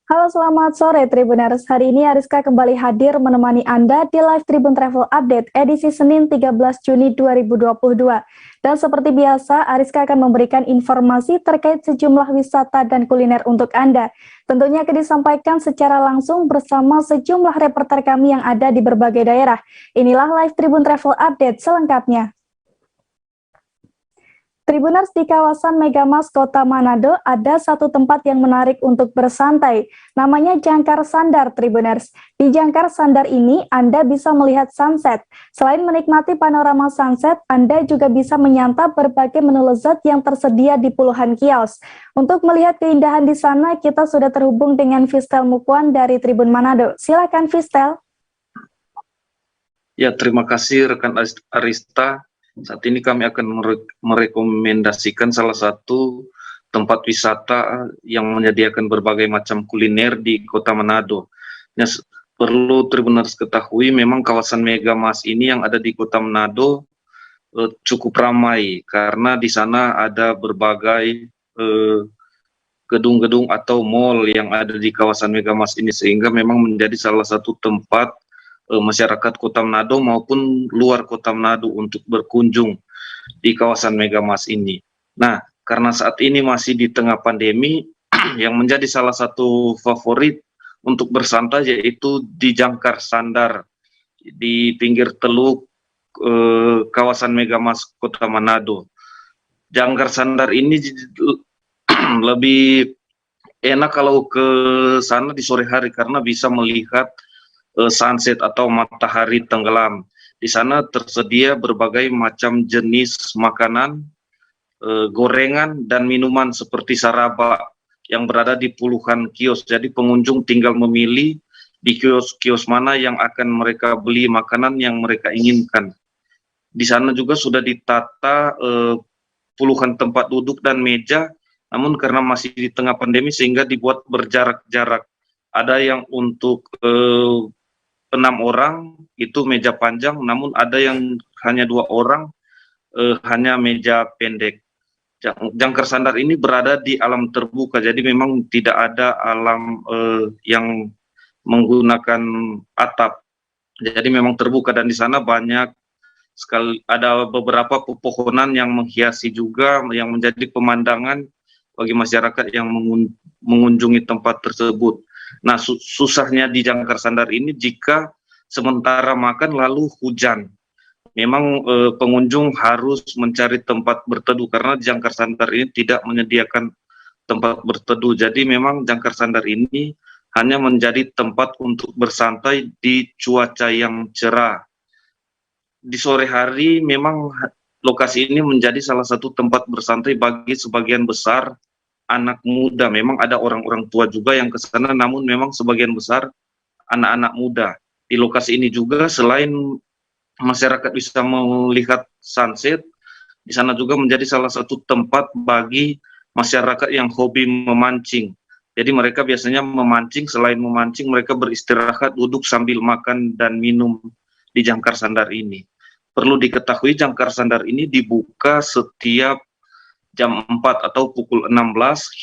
Halo, selamat sore Tribuners. Hari ini Ariska kembali hadir menemani Anda di Live Tribun Travel Update edisi Senin 13 Juni 2022. Dan seperti biasa, Ariska akan memberikan informasi terkait sejumlah wisata dan kuliner untuk Anda. Tentunya akan disampaikan secara langsung bersama sejumlah reporter kami yang ada di berbagai daerah. Inilah Live Tribun Travel Update selengkapnya. Tribuners, di kawasan Megamas Kota Manado ada satu tempat yang menarik untuk bersantai, namanya Jangkar Sandar Tribuners. Di Jangkar Sandar ini Anda bisa melihat sunset. Selain menikmati panorama sunset, Anda juga bisa menyantap berbagai menu lezat yang tersedia di puluhan kios. Untuk melihat keindahan di sana, kita sudah terhubung dengan Fistel Mukuan dari Tribun Manado. Silakan Fistel. Ya, terima kasih rekan Arista. Saat ini kami akan merekomendasikan salah satu tempat wisata yang menyediakan berbagai macam kuliner di Kota Manado. Perlu Tribuners ketahui, memang kawasan Megamas ini yang ada di Kota Manado cukup ramai karena di sana ada berbagai gedung-gedung atau mall yang ada di kawasan Megamas ini, sehingga memang menjadi salah satu tempat masyarakat Kota Manado maupun luar Kota Manado untuk berkunjung di kawasan Megamas ini. Nah, karena saat ini masih di tengah pandemi, yang menjadi salah satu favorit untuk bersantai yaitu di Jangkar Sandar di pinggir teluk kawasan Megamas Kota Manado. Jangkar Sandar ini lebih enak kalau ke sana di sore hari karena bisa melihat sunset atau matahari tenggelam. Di sana tersedia berbagai macam jenis makanan, gorengan, dan minuman seperti saraba yang berada di puluhan kios. Jadi pengunjung tinggal memilih di kios-kios mana yang akan mereka beli makanan yang mereka inginkan. Di sana juga sudah ditata puluhan tempat duduk dan meja, namun karena masih di tengah pandemi sehingga dibuat berjarak-jarak. Ada yang untuk 6 orang itu meja panjang, namun ada yang hanya 2 orang hanya meja pendek. Jangkar Sandar ini berada di alam terbuka, jadi memang tidak ada alam yang menggunakan atap. Jadi memang terbuka, dan di sana banyak sekali, ada beberapa pepohonan yang menghiasi juga yang menjadi pemandangan bagi masyarakat yang mengunjungi tempat tersebut. Nah, susahnya di Jangkar Sandar ini jika sementara makan lalu hujan. Memang pengunjung harus mencari tempat berteduh karena Jangkar Sandar ini tidak menyediakan tempat berteduh. Jadi memang Jangkar Sandar ini hanya menjadi tempat untuk bersantai di cuaca yang cerah. Di sore hari memang lokasi ini menjadi salah satu tempat bersantai bagi sebagian besar anak muda. Memang ada orang-orang tua juga yang ke sana, namun memang sebagian besar anak-anak muda. Di lokasi ini juga selain masyarakat bisa melihat sunset, di sana juga menjadi salah satu tempat bagi masyarakat yang hobi memancing. Jadi mereka biasanya memancing, selain memancing mereka beristirahat, duduk sambil makan dan minum di Jangkar Sandar ini. Perlu diketahui Jangkar Sandar ini dibuka setiap jam 4 atau pukul 16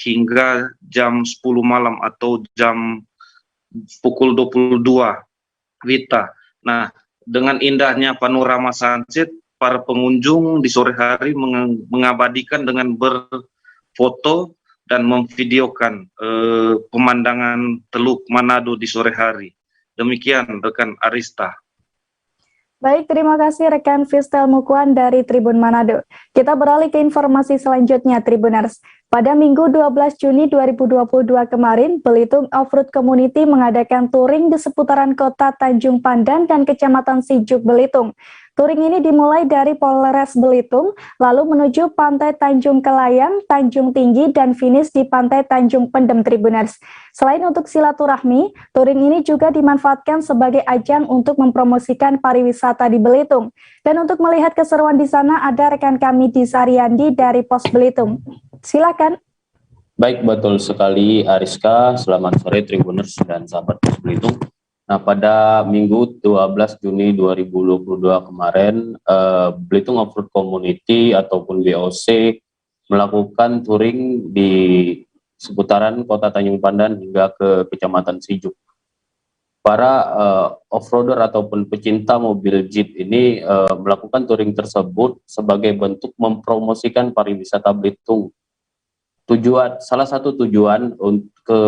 hingga jam 10 malam atau jam pukul 22 WITA. Nah, dengan indahnya panorama sunset, para pengunjung di sore hari mengabadikan dengan berfoto dan memvideokan pemandangan Teluk Manado di sore hari. Demikian rekan Arista. Baik, terima kasih rekan Fistel Mukuan dari Tribun Manado. Kita beralih ke informasi selanjutnya, Tribuners. Pada Minggu 12 Juni 2022 kemarin, Belitung Off-Road Community mengadakan touring di seputaran kota Tanjung Pandan dan Kecamatan Sijuk, Belitung. Touring ini dimulai dari Polres Belitung, lalu menuju Pantai Tanjung Kelayang, Tanjung Tinggi, dan finish di Pantai Tanjung Pendem, Tribuners. Selain untuk silaturahmi, touring ini juga dimanfaatkan sebagai ajang untuk mempromosikan pariwisata di Belitung. Dan untuk melihat keseruan di sana, ada rekan kami di Sariandi dari Pos Belitung. Silakan. Baik, betul sekali Ariska. Selamat sore Tribuners dan sahabat Pos Belitung. Nah, pada Minggu 12 Juni 2022 kemarin, Belitung Off-Road Community ataupun BOC melakukan touring di seputaran Kota Tanjung Pandan hingga ke Kecamatan Sijuk. Para off-roader ataupun pecinta mobil Jeep ini melakukan touring tersebut sebagai bentuk mempromosikan pariwisata Belitung. Salah satu tujuan ke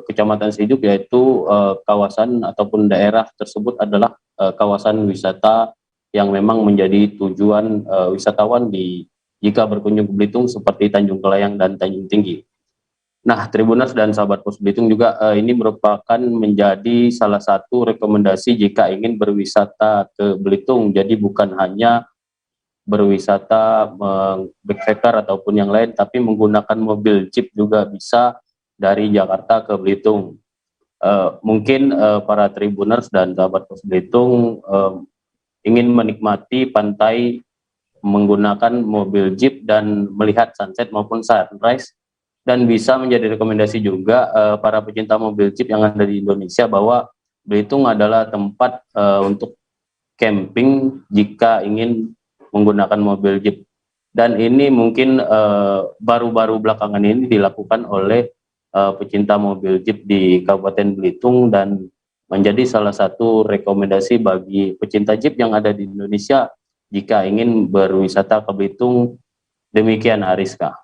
Kecamatan Sijuk yaitu kawasan ataupun daerah tersebut adalah kawasan wisata yang memang menjadi tujuan wisatawan jika berkunjung ke Belitung seperti Tanjung Kelayang dan Tanjung Tinggi. Nah, Tribuners dan sahabat Pos Belitung juga ini merupakan menjadi salah satu rekomendasi jika ingin berwisata ke Belitung. Jadi bukan hanya berwisata backpacker ataupun yang lain, tapi menggunakan mobil Jeep juga bisa dari Jakarta ke Belitung. Mungkin para Tribuners dan sahabat Pos Belitung ingin menikmati pantai menggunakan mobil Jeep dan melihat sunset maupun sunrise, dan bisa menjadi rekomendasi juga para pecinta mobil Jeep yang ada di Indonesia bahwa Belitung adalah tempat untuk camping jika ingin menggunakan mobil Jeep. Dan ini mungkin baru-baru belakangan ini dilakukan oleh pecinta mobil Jeep di Kabupaten Belitung dan menjadi salah satu rekomendasi bagi pecinta Jeep yang ada di Indonesia jika ingin berwisata ke Belitung. Demikian, Ariska.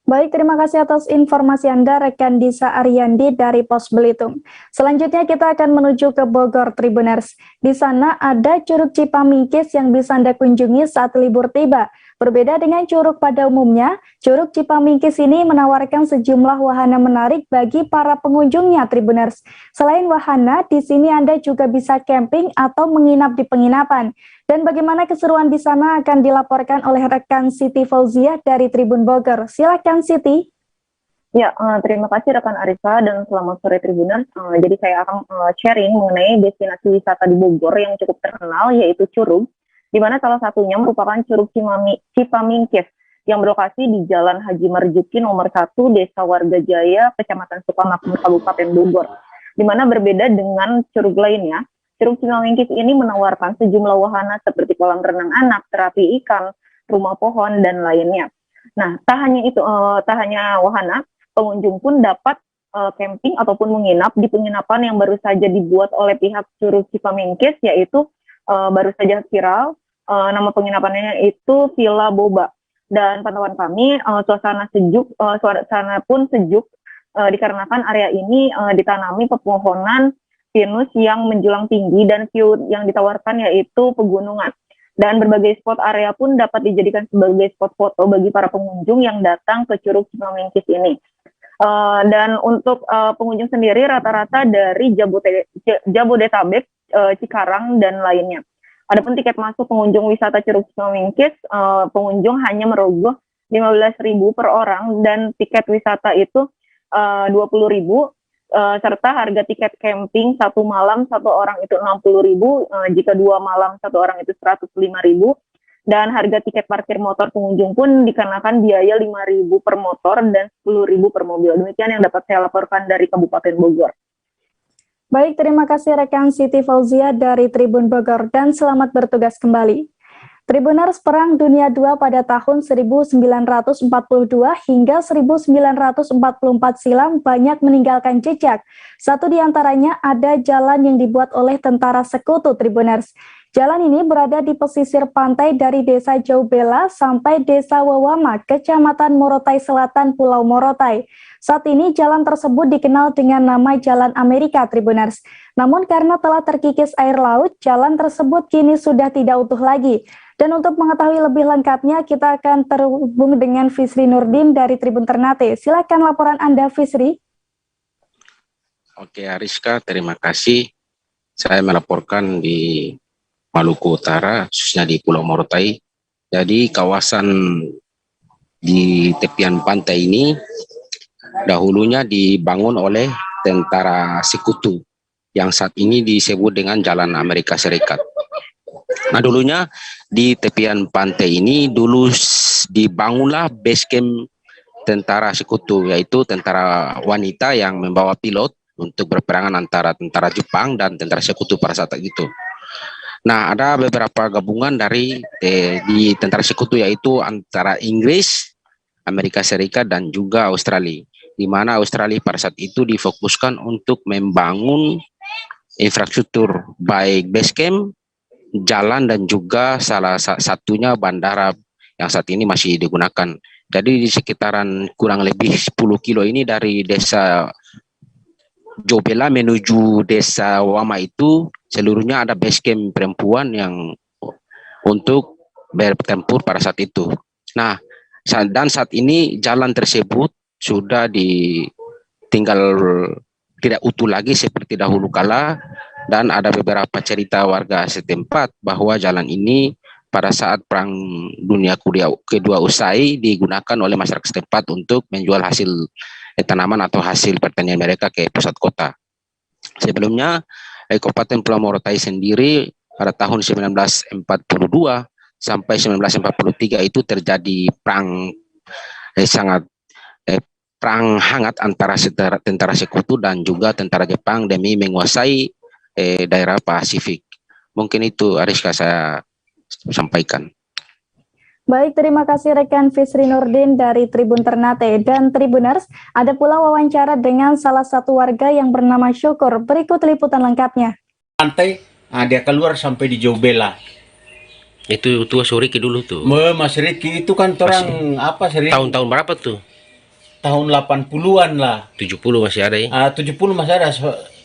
Baik, terima kasih atas informasi Anda, rekan Disa Ariandi dari Pos Belitung. Selanjutnya kita akan menuju ke Bogor, Tribuners. Di sana ada Curug Cipamingkis yang bisa Anda kunjungi saat libur tiba. Berbeda dengan curug pada umumnya, Curug Cipamingkis ini menawarkan sejumlah wahana menarik bagi para pengunjungnya, Tribuners. Selain wahana, di sini Anda juga bisa camping atau menginap di penginapan. Dan bagaimana keseruan di sana akan dilaporkan oleh rekan Siti Fauzia dari Tribun Bogor. Silakan Siti. Ya, terima kasih rekan Arisa dan selamat sore Tribuners. Jadi saya akan sharing mengenai destinasi wisata di Bogor yang cukup terkenal, yaitu Curug, di mana salah satunya merupakan Curug Cipamingkis yang berlokasi di Jalan Haji Marzuki nomor 1, Desa Warga Jaya, Kecamatan Sukamakmur, Kabupaten Bogor. Di mana berbeda dengan curug lainnya, Curug Cipamingkis ini menawarkan sejumlah wahana seperti kolam renang anak, terapi ikan, rumah pohon, dan lainnya. Nah, tak hanya wahana, pengunjung pun dapat camping ataupun menginap di penginapan yang baru saja dibuat oleh pihak Curug Cipamingkis, yaitu baru saja viral. Nama penginapannya itu Villa Boba. Dan pantauan kami, suasana pun sejuk dikarenakan area ini ditanami pepohonan pinus yang menjulang tinggi dan view yang ditawarkan yaitu pegunungan. Dan berbagai spot area pun dapat dijadikan sebagai spot foto bagi para pengunjung yang datang ke Curug Cipamingkis ini. Dan untuk pengunjung sendiri rata-rata dari Jabodetabek, Cikarang, dan lainnya. Adapun tiket masuk pengunjung wisata Curug Cipamingkis, pengunjung hanya merogoh 15.000 per orang dan tiket wisata itu 20.000. Serta harga tiket camping satu malam satu orang itu 60.000, jika 2 malam satu orang itu 105.000, dan harga tiket parkir motor pengunjung pun dikenakan biaya 5.000 per motor dan 10.000 per mobil. Demikian yang dapat saya laporkan dari Kabupaten Bogor. Baik, terima kasih rekan Siti Fauzia dari Tribun Bogor dan selamat bertugas kembali. Tribuners, Perang Dunia II pada tahun 1942 hingga 1944 silam banyak meninggalkan jejak. Satu di antaranya ada jalan yang dibuat oleh tentara sekutu, Tribuners. Jalan ini berada di pesisir pantai dari Desa Jaubela sampai Desa Wawama, Kecamatan Morotai Selatan, Pulau Morotai. Saat ini jalan tersebut dikenal dengan nama Jalan Amerika, Tribuners. Namun karena telah terkikis air laut, jalan tersebut kini sudah tidak utuh lagi. Dan untuk mengetahui lebih lengkapnya, kita akan terhubung dengan Fisri Nurdin dari Tribun Ternate. Silakan laporan Anda, Fisri. Oke, Ariska, terima kasih. Saya melaporkan di Maluku Utara, khususnya di Pulau Morotai. Jadi kawasan di tepian pantai ini dahulunya dibangun oleh tentara sekutu yang saat ini disebut dengan Jalan Amerika Serikat. Nah, dulunya di tepian pantai ini dulu dibangunlah base camp tentara sekutu, yaitu tentara wanita yang membawa pilot untuk berperangan antara tentara Jepang dan tentara sekutu pada saat itu. Nah, ada beberapa gabungan di tentara sekutu, yaitu antara Inggris, Amerika Serikat dan juga Australia, di mana Australia pada saat itu difokuskan untuk membangun infrastruktur baik base camp, jalan dan juga salah satunya bandara yang saat ini masih digunakan. Jadi di sekitaran kurang lebih 10 kilo ini dari desa Jobela menuju desa Wama itu seluruhnya ada base camp perempuan yang untuk bertempur pada saat itu. Nah, dan saat ini jalan tersebut sudah tinggal tidak utuh lagi seperti dahulu kala, dan ada beberapa cerita warga setempat bahwa jalan ini pada saat Perang Dunia Kedua usai digunakan oleh masyarakat setempat untuk menjual hasil tanaman atau hasil pertanian mereka ke pusat kota. Sebelumnya, Kabupaten Pulau Morotai sendiri pada tahun 1942 sampai 1943 itu terjadi perang perang hangat antara tentara sekutu dan juga tentara Jepang demi menguasai daerah Pasifik. Mungkin itu Ariska saya sampaikan. Baik, terima kasih rekan Fisri Nurdin dari Tribun Ternate. Dan Tribuners, ada pula wawancara dengan salah satu warga yang bernama Syukur. Berikut liputan lengkapnya. Pantai, dia keluar sampai di Jobela. Itu tua Suriki dulu tuh. Mas Riki itu kan orang apa sih? Tahun-tahun berapa tuh? Tahun 80-an lah. 70 masih ada ya? 70 masih ada.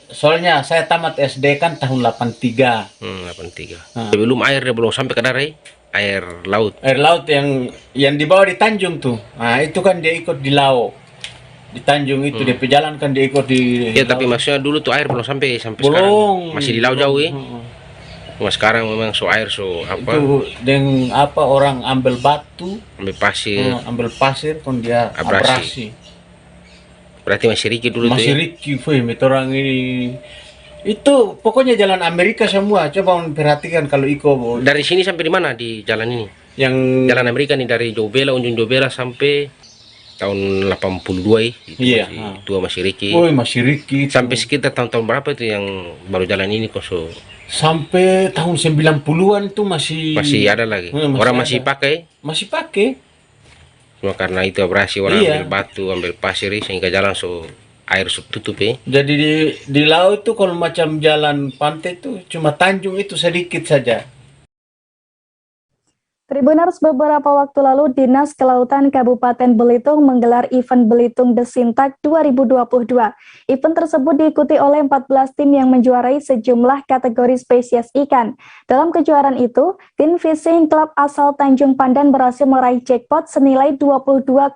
Soalnya saya tamat SD kan tahun 83. 83. Sebelum air dia belum sampai ke darat, air laut. Air laut yang dibawa di Tanjung tuh. Nah, itu kan dia ikut di laut. Di Tanjung itu dia pejalan kan dia ikut di Ya, tapi maksudnya dulu tuh air belum sampai belum, sekarang. Masih di laut jauh ya. Mas sekarang memang air apa? Itu dengan apa orang ambil batu, ambil pasir, pun dia abrasi. Berarti masih Riki dulu masih tuh ya? Riki, orang ini. Itu pokoknya jalan Amerika semua. Coba perhatikan kalau Iko. Dari sini sampai di mana di jalan ini? Yang jalan Amerika nih dari Jobela, ujung Jobela sampai tahun 82 ya. Iya. Itu masih Riki. Oh, masih Riki. Sampai sekitar tahun-tahun berapa itu yang baru jalan ini kosong? Sampai tahun 90-an itu masih ada lagi. Orang masih pakai? Masih pakai. Cuma karena itu abrasi orang ambil batu, ambil pasir sehingga jalan air tutup ya. Jadi di laut itu kalau macam jalan pantai itu cuma Tanjung itu sedikit saja. Tribuners, beberapa waktu lalu Dinas Kelautan Kabupaten Belitung menggelar event Belitung Desintak 2022. Event tersebut diikuti oleh 14 tim yang menjuarai sejumlah kategori spesies ikan. Dalam kejuaraan itu, tim Fishing Club asal Tanjung Pandan berhasil meraih jackpot senilai 22,5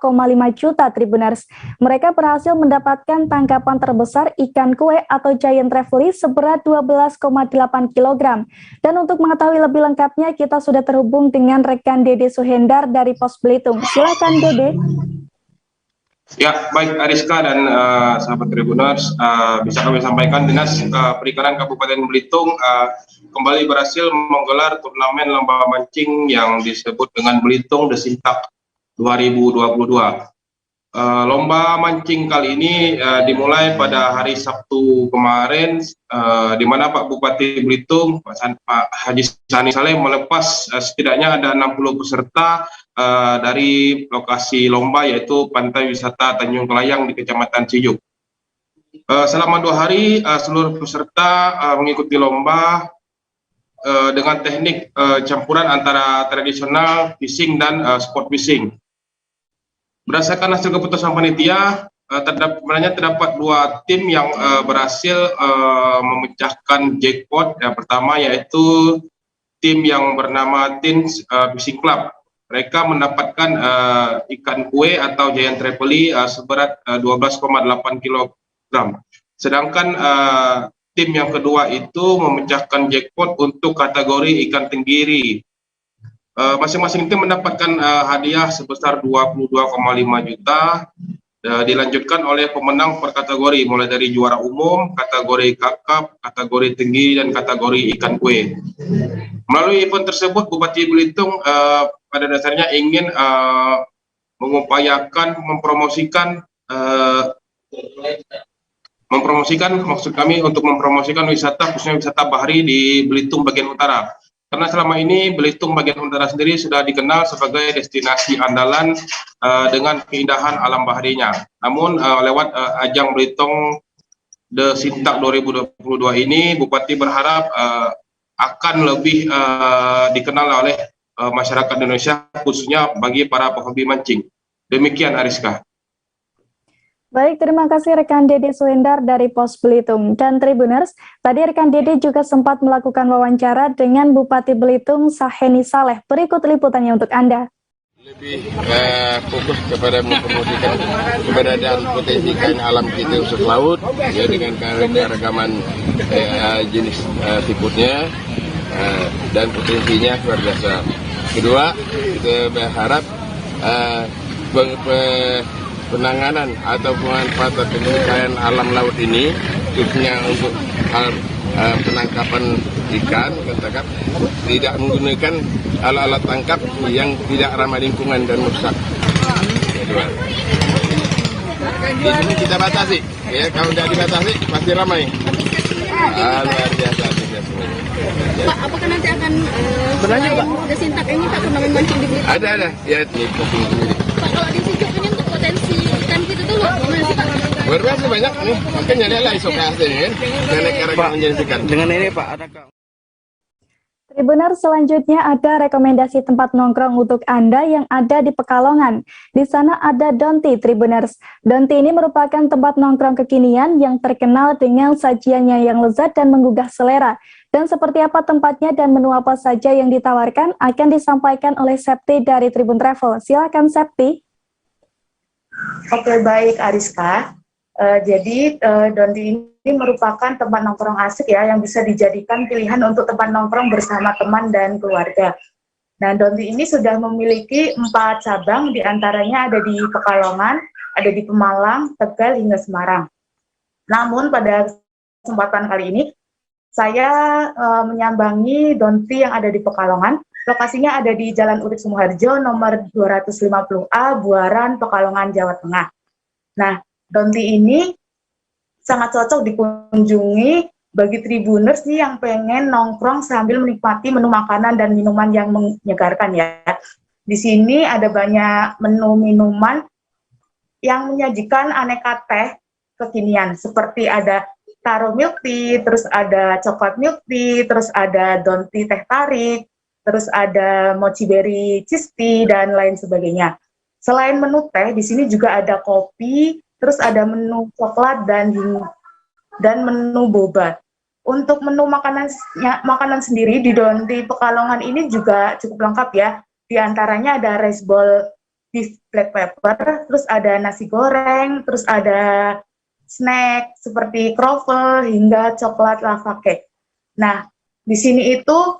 juta Tribuners. Mereka berhasil mendapatkan tangkapan terbesar ikan kue atau giant trevally seberat 12,8 kg. Dan untuk mengetahui lebih lengkapnya, kita sudah terhubung dengan rekan Dede Suhendar dari Pos Belitung. Silakan Dede. Ya, baik Ariska dan sahabat Tribuners, bisa kami sampaikan Dinas Perikanan Kabupaten Belitung kembali berhasil menggelar turnamen lomba mancing yang disebut dengan Belitung Desintak 2022. Lomba mancing kali ini dimulai pada hari Sabtu kemarin, di mana Pak Bupati Belitung, Pak Haji Sani Saleh melepas setidaknya ada 60 peserta dari lokasi lomba, yaitu Pantai Wisata Tanjung Kelayang di Kecamatan Cijuk. Selama 2 hari, seluruh peserta mengikuti lomba dengan teknik campuran antara tradisional fishing dan sport fishing. Berdasarkan hasil keputusan panitia, terdapat 2 tim yang berhasil memecahkan jackpot. Yang pertama yaitu tim yang bernama Teens Fishing Club. Mereka mendapatkan ikan kue atau giant trevally seberat 12,8 kg. Sedangkan tim yang kedua itu memecahkan jackpot untuk kategori ikan tenggiri. Masing-masing tim mendapatkan hadiah sebesar 22,5 juta, dilanjutkan oleh pemenang per kategori, mulai dari juara umum, kategori kakap, kategori tinggi, dan kategori ikan kue. Melalui event tersebut, Bupati Belitung pada dasarnya ingin mengupayakan mempromosikan, maksud kami untuk mempromosikan wisata, khususnya wisata bahari di Belitung bagian utara. Karena selama ini Belitung bagian utara sendiri sudah dikenal sebagai destinasi andalan dengan keindahan alam baharinya. Namun lewat ajang Belitung The Sintak 2022 ini, Bupati berharap akan lebih dikenal oleh masyarakat Indonesia, khususnya bagi para pehobi mancing. Demikian Ariska. Baik, terima kasih rekan Dede Suhendar dari Pos Belitung. Dan Tribuners, tadi rekan Dede juga sempat melakukan wawancara dengan Bupati Belitung Saheni Saleh. Berikut liputannya untuk Anda. Lebih fokus kepada mempromosikan keberadaan potensi kain alam kita khusus laut ya, dengan keragaman jenis seafoodnya dan potensinya luar biasa. Kedua, kita berharap penanganan atau pemanfaatan kekayaan alam laut ini, khususnya untuk penangkapan ikan, tidak menggunakan alat-alat tangkap yang tidak ramah lingkungan dan merusak. Kedua, di sini kita batasi, ya, kalau tidak dibatasi pasti ramai. Luar biasa. Pak, apakah nanti akan The Sintak ini Pak turnamen mancing di Belitung? Ada, ya, ini kopi sendiri. Pak, kalau di Sijuk ini untuk potensi ikan kita dulu, gimana sih Pak? Luar biasa banyak nih, makanya dia lah isoka hasilnya, karena menjadikan. Dengan ini Pak, adakah? Tribuners, selanjutnya ada rekomendasi tempat nongkrong untuk Anda yang ada di Pekalongan. Di sana ada Donti, Tribuners. Donti ini merupakan tempat nongkrong kekinian yang terkenal dengan sajiannya yang lezat dan menggugah selera. Dan seperti apa tempatnya dan menu apa saja yang ditawarkan akan disampaikan oleh Septi dari Tribun Travel. Silakan Septi. Oke, baik Ariska. Jadi Donti ini merupakan tempat nongkrong asik ya, yang bisa dijadikan pilihan untuk tempat nongkrong bersama teman dan keluarga. Nah, Donti ini sudah memiliki 4 cabang, diantaranya ada di Pekalongan, ada di Pemalang, Tegal, hingga Semarang. Namun pada kesempatan kali ini, saya menyambangi Donti yang ada di Pekalongan. Lokasinya ada di Jalan Urip Sumoharjo, nomor 250A, Buaran, Pekalongan, Jawa Tengah. Nah, Donti ini sangat cocok dikunjungi bagi Tribuners nih yang pengen nongkrong sambil menikmati menu makanan dan minuman yang menyegarkan ya. Di sini ada banyak menu minuman yang menyajikan aneka teh kekinian, seperti ada taro milk tea, terus ada coklat milk tea, terus ada Donti teh tarik, terus ada mochi berry cheese tea, dan lain sebagainya. Selain menu teh, di sini juga ada kopi, terus ada menu coklat dan menu boba. Untuk menu makanan sendiri di Donti Pekalongan ini juga cukup lengkap ya. Di antaranya ada rice bowl beef black pepper, terus ada nasi goreng, terus ada snack seperti kroffel hingga coklat lava cake. Nah, di sini itu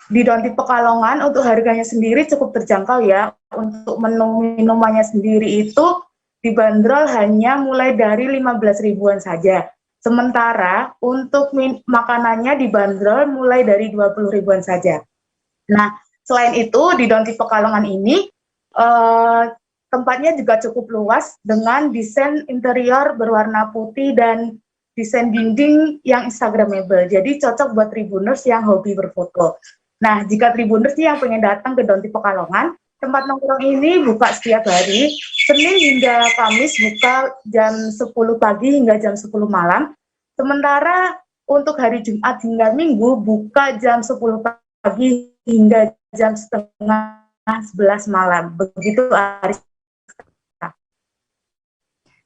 di Donti Pekalongan untuk harganya sendiri cukup terjangkau ya. Untuk menu minumannya sendiri itu dibanderol hanya mulai dari 15 ribuan saja. Sementara untuk makanannya dibanderol mulai dari 20 ribuan saja. Nah, selain itu di Donti Pekalongan ini tempatnya juga cukup luas dengan desain interior berwarna putih dan desain dinding yang instagramable. Jadi cocok buat Tribuners yang hobi berfoto. Nah, jika Tribuners yang pengen datang ke Donti Pekalongan, tempat nongkrong ini buka setiap hari, Senin hingga Kamis buka jam 10 pagi hingga jam 10 malam. Sementara untuk hari Jumat hingga Minggu buka jam 10 pagi hingga jam setengah 11 malam. Begitu Aris.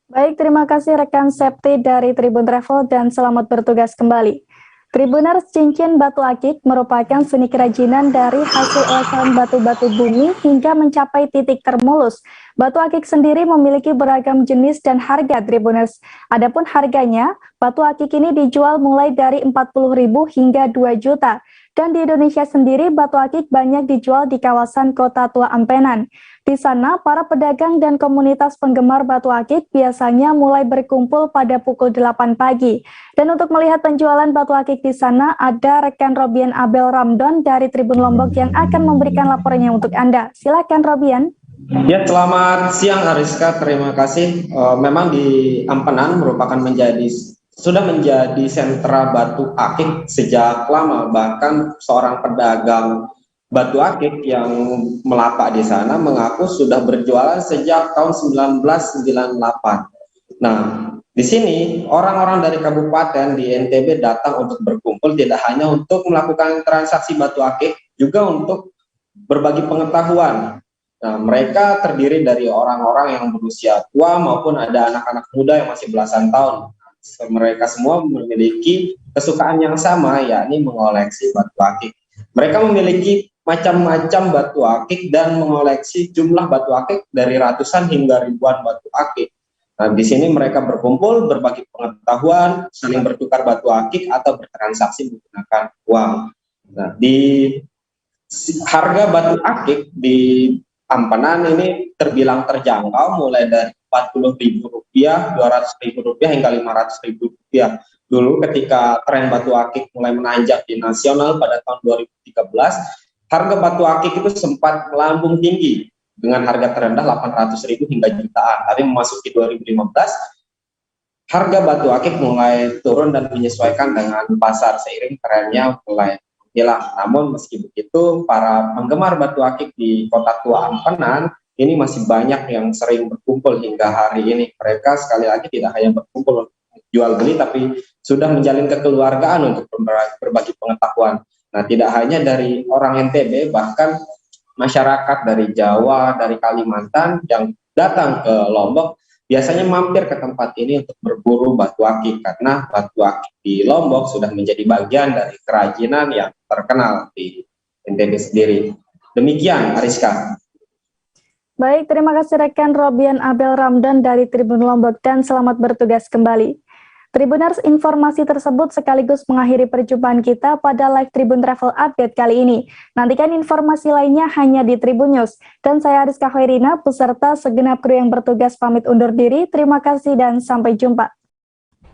Baik, terima kasih rekan Septi dari Tribun Travel dan selamat bertugas kembali. Tribuners, cincin batu akik merupakan seni kerajinan dari hasil olahan batu-batu bumi hingga mencapai titik termulus. Batu akik sendiri memiliki beragam jenis dan harga, Tribuners. Adapun harganya, batu akik ini dijual mulai dari 40.000 hingga 2 juta. Dan di Indonesia sendiri, batu akik banyak dijual di kawasan Kota Tua Ampenan. Di sana, para pedagang dan komunitas penggemar batu akik biasanya mulai berkumpul pada pukul 8 pagi. Dan untuk melihat penjualan batu akik di sana, ada rekan Robian Abel Ramdon dari Tribun Lombok yang akan memberikan laporannya untuk Anda. Silakan Robian. Ya, selamat siang Ariska, terima kasih. Memang di Ampenan merupakan menjadi sudah menjadi sentra batu akik sejak lama. Bahkan seorang pedagang batu akik yang melapak di sana mengaku sudah berjualan sejak tahun 1998. Nah, di sini orang-orang dari kabupaten di NTB datang untuk berkumpul tidak hanya untuk melakukan transaksi batu akik, juga untuk berbagi pengetahuan. Nah, mereka terdiri dari orang-orang yang berusia tua maupun ada anak-anak muda yang masih belasan tahun. Mereka semua memiliki kesukaan yang sama, yakni mengoleksi batu akik. Mereka memiliki macam-macam batu akik dan mengoleksi jumlah batu akik dari ratusan hingga ribuan batu akik. Nah, di sini mereka berkumpul, berbagi pengetahuan, saling bertukar batu akik atau bertransaksi menggunakan uang. Nah, di harga batu akik di Ampenan ini terbilang terjangkau, mulai dari Rp40.000, Rp200.000 hingga Rp500.000. Dulu ketika tren batu akik mulai menanjak di nasional pada tahun 2013, harga batu akik itu sempat melambung tinggi dengan harga terendah Rp800.000 hingga jutaan. Tapi memasuki 2015, harga batu akik mulai turun dan menyesuaikan dengan pasar seiring trennya mulai hilang. Namun meski begitu, para penggemar batu akik di Kota Tua Ampenan ini masih banyak yang sering berkumpul hingga hari ini. Mereka sekali lagi tidak hanya berkumpul untuk jual beli, tapi sudah menjalin kekeluargaan untuk berbagi pengetahuan. Nah, tidak hanya dari orang NTB, bahkan masyarakat dari Jawa, dari Kalimantan yang datang ke Lombok biasanya mampir ke tempat ini untuk berburu batu akik, karena batu akik di Lombok sudah menjadi bagian dari kerajinan yang terkenal di NTB sendiri. Demikian, Ariska. Baik, terima kasih rekan Robian Abel Ramdan dari Tribun Lombok dan selamat bertugas kembali. Tribuners, informasi tersebut sekaligus mengakhiri perjumpaan kita pada live Tribun Travel Update kali ini. Nantikan informasi lainnya hanya di Tribun News. Dan saya Ariska Khairina, beserta segenap kru yang bertugas pamit undur diri. Terima kasih dan sampai jumpa.